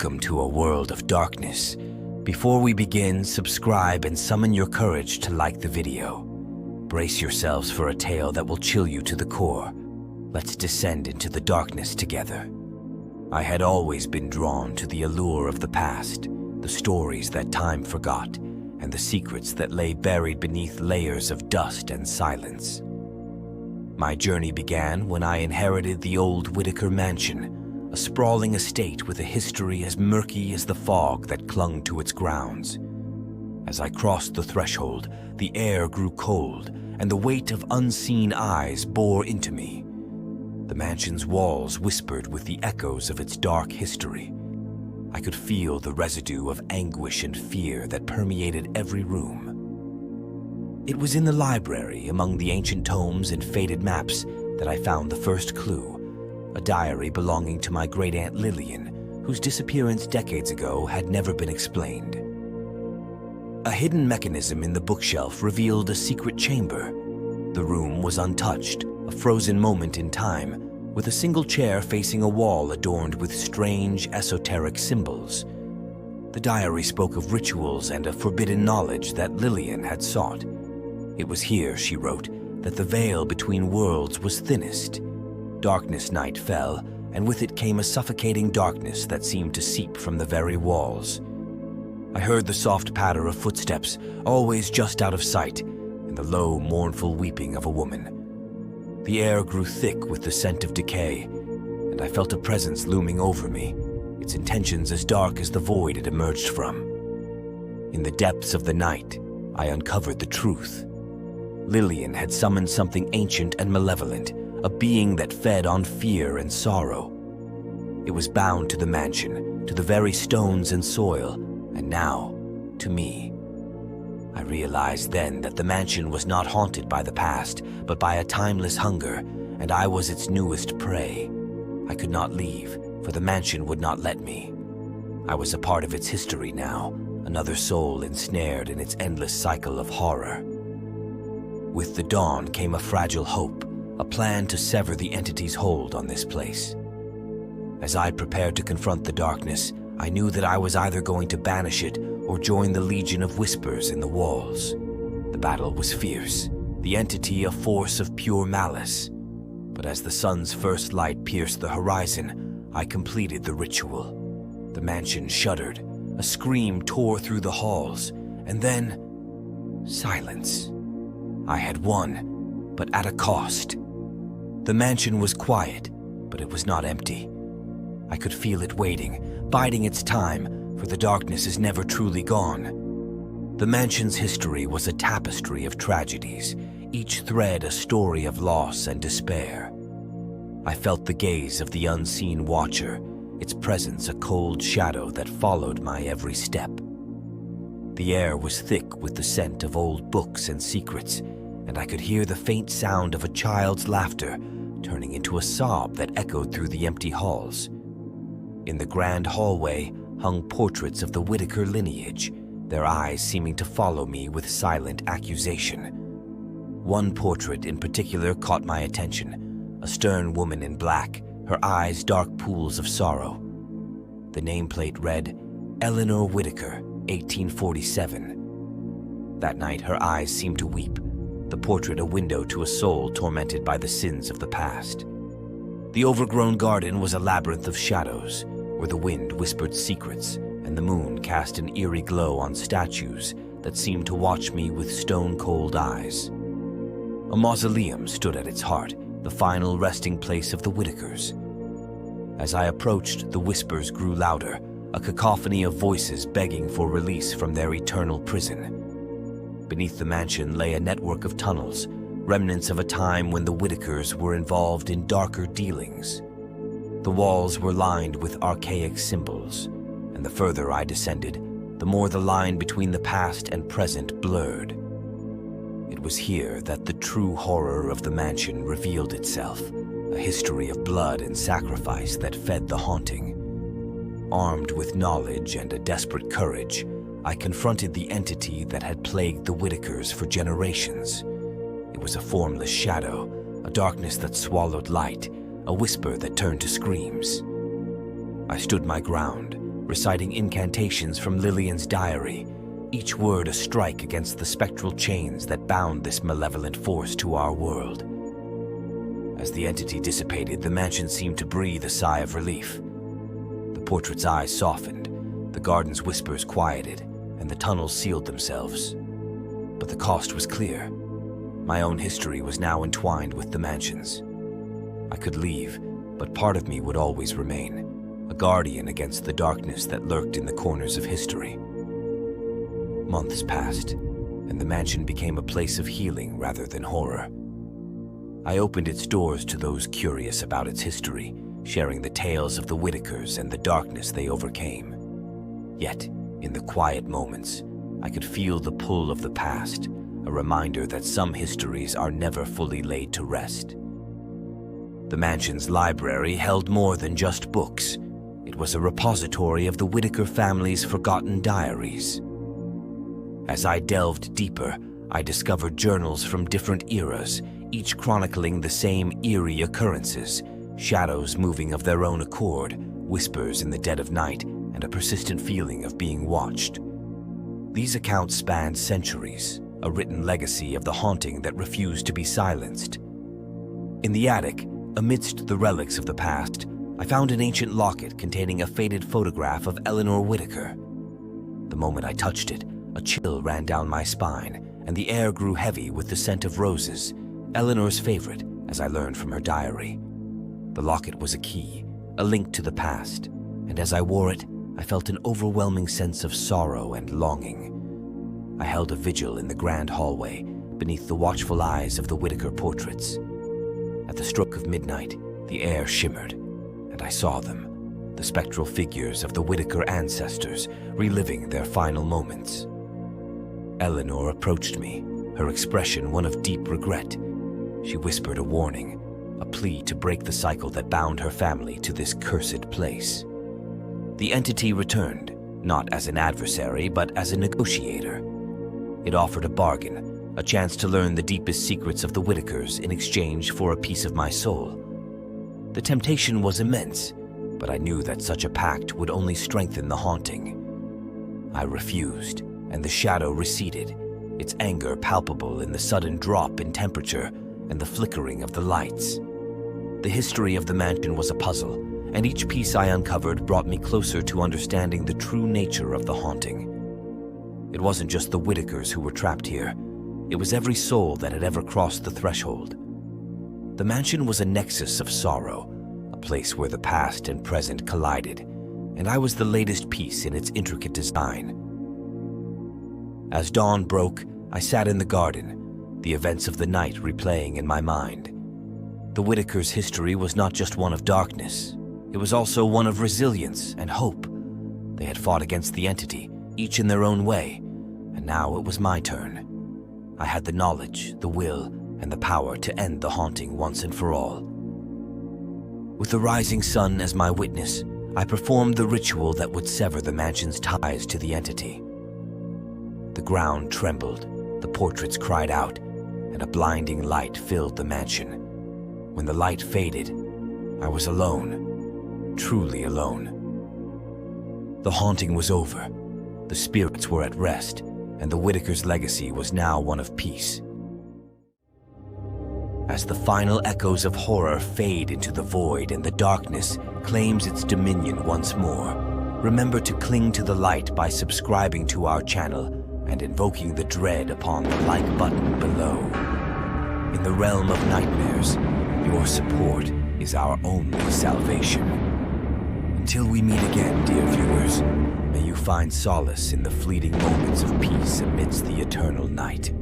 Welcome to a world of darkness. Before we begin, subscribe and summon your courage to like the video. Brace yourselves for a tale that will chill you to the core. Let's descend into the darkness together. I had always been drawn to the allure of the past, the stories that time forgot, and the secrets that lay buried beneath layers of dust and silence. My journey began when I inherited the old Whitaker mansion, a sprawling estate with a history as murky as the fog that clung to its grounds. As I crossed the threshold, the air grew cold, and the weight of unseen eyes bore into me. The mansion's walls whispered with the echoes of its dark history. I could feel the residue of anguish and fear that permeated every room. It was in the library, among the ancient tomes and faded maps, that I found the first clue. A diary belonging to my great-aunt Lillian, whose disappearance decades ago had never been explained. A hidden mechanism in the bookshelf revealed a secret chamber. The room was untouched, a frozen moment in time, with a single chair facing a wall adorned with strange, esoteric symbols. The diary spoke of rituals and a forbidden knowledge that Lillian had sought. It was here, she wrote, that the veil between worlds was thinnest. Darkness night fell, and with it came a suffocating darkness that seemed to seep from the very walls. I heard the soft patter of footsteps, always just out of sight, and the low, mournful weeping of a woman. The air grew thick with the scent of decay, and I felt a presence looming over me, its intentions as dark as the void it emerged from. In the depths of the night, I uncovered the truth. Lillian had summoned something ancient and malevolent, a being that fed on fear and sorrow. It was bound to the mansion, to the very stones and soil, and now, to me. I realized then that the mansion was not haunted by the past, but by a timeless hunger, and I was its newest prey. I could not leave, for the mansion would not let me. I was a part of its history now, another soul ensnared in its endless cycle of horror. With the dawn came a fragile hope, a plan to sever the entity's hold on this place. As I prepared to confront the darkness, I knew that I was either going to banish it or join the legion of whispers in the walls. The battle was fierce, the entity a force of pure malice. But as the sun's first light pierced the horizon, I completed the ritual. The mansion shuddered, a scream tore through the halls, and then silence. I had won, but at a cost. The mansion was quiet, but it was not empty. I could feel it waiting, biding its time, for the darkness is never truly gone. The mansion's history was a tapestry of tragedies, each thread a story of loss and despair. I felt the gaze of the unseen watcher, its presence a cold shadow that followed my every step. The air was thick with the scent of old books and secrets, and I could hear the faint sound of a child's laughter turning into a sob that echoed through the empty halls. In the grand hallway hung portraits of the Whitaker lineage, their eyes seeming to follow me with silent accusation. One portrait in particular caught my attention, a stern woman in black, her eyes dark pools of sorrow. The nameplate read, Eleanor Whitaker, 1847. That night her eyes seemed to weep, the portrait a window to a soul tormented by the sins of the past. The overgrown garden was a labyrinth of shadows, where the wind whispered secrets and the moon cast an eerie glow on statues that seemed to watch me with stone-cold eyes. A mausoleum stood at its heart, the final resting place of the Whitakers. As I approached, the whispers grew louder, a cacophony of voices begging for release from their eternal prison. Beneath the mansion lay a network of tunnels, remnants of a time when the Whitakers were involved in darker dealings. The walls were lined with archaic symbols, and the further I descended, the more the line between the past and present blurred. It was here that the true horror of the mansion revealed itself, a history of blood and sacrifice that fed the haunting. Armed with knowledge and a desperate courage, I confronted the entity that had plagued the Whitakers for generations. It was a formless shadow, a darkness that swallowed light, a whisper that turned to screams. I stood my ground, reciting incantations from Lillian's diary, each word a strike against the spectral chains that bound this malevolent force to our world. As the entity dissipated, the mansion seemed to breathe a sigh of relief. The portrait's eyes softened, the garden's whispers quieted, and the tunnels sealed themselves. But the cost was clear. My own history was now entwined with the mansion's. I could leave, but part of me would always remain, a guardian against the darkness that lurked in the corners of history. Months passed, and the mansion became a place of healing rather than horror. I opened its doors to those curious about its history, sharing the tales of the Whitakers and the darkness they overcame. Yet, in the quiet moments, I could feel the pull of the past, a reminder that some histories are never fully laid to rest. The mansion's library held more than just books. It was a repository of the Whitaker family's forgotten diaries. As I delved deeper, I discovered journals from different eras, each chronicling the same eerie occurrences, shadows moving of their own accord, whispers in the dead of night, and a persistent feeling of being watched. These accounts spanned centuries, a written legacy of the haunting that refused to be silenced. In the attic, amidst the relics of the past, I found an ancient locket containing a faded photograph of Eleanor Whitaker. The moment I touched it, a chill ran down my spine, and the air grew heavy with the scent of roses, Eleanor's favorite, as I learned from her diary. The locket was a key, a link to the past, and as I wore it, I felt an overwhelming sense of sorrow and longing. I held a vigil in the grand hallway, beneath the watchful eyes of the Whitaker portraits. At the stroke of midnight, the air shimmered, and I saw them, the spectral figures of the Whitaker ancestors, reliving their final moments. Eleanor approached me, her expression one of deep regret. She whispered a warning, a plea to break the cycle that bound her family to this cursed place. The entity returned, not as an adversary, but as a negotiator. It offered a bargain, a chance to learn the deepest secrets of the Whitakers in exchange for a piece of my soul. The temptation was immense, but I knew that such a pact would only strengthen the haunting. I refused, and the shadow receded, its anger palpable in the sudden drop in temperature and the flickering of the lights. The history of the mansion was a puzzle, and each piece I uncovered brought me closer to understanding the true nature of the haunting. It wasn't just the Whitakers who were trapped here. It was every soul that had ever crossed the threshold. The mansion was a nexus of sorrow, a place where the past and present collided, and I was the latest piece in its intricate design. As dawn broke, I sat in the garden, the events of the night replaying in my mind. The Whitakers' history was not just one of darkness. It was also one of resilience and hope. They had fought against the entity, each in their own way, and now it was my turn. I had the knowledge, the will, and the power to end the haunting once and for all. With the rising sun as my witness, I performed the ritual that would sever the mansion's ties to the entity. The ground trembled, the portraits cried out, and a blinding light filled the mansion. When the light faded, I was alone, truly alone. The haunting was over. The spirits were at rest, and the Whitakers' legacy was now one of peace. As the final echoes of horror fade into the void and the darkness claims its dominion once more, remember to cling to the light by subscribing to our channel and invoking the dread upon the like button below. In the realm of nightmares, your support is our only salvation. Until we meet again, dear viewers, may you find solace in the fleeting moments of peace amidst the eternal night.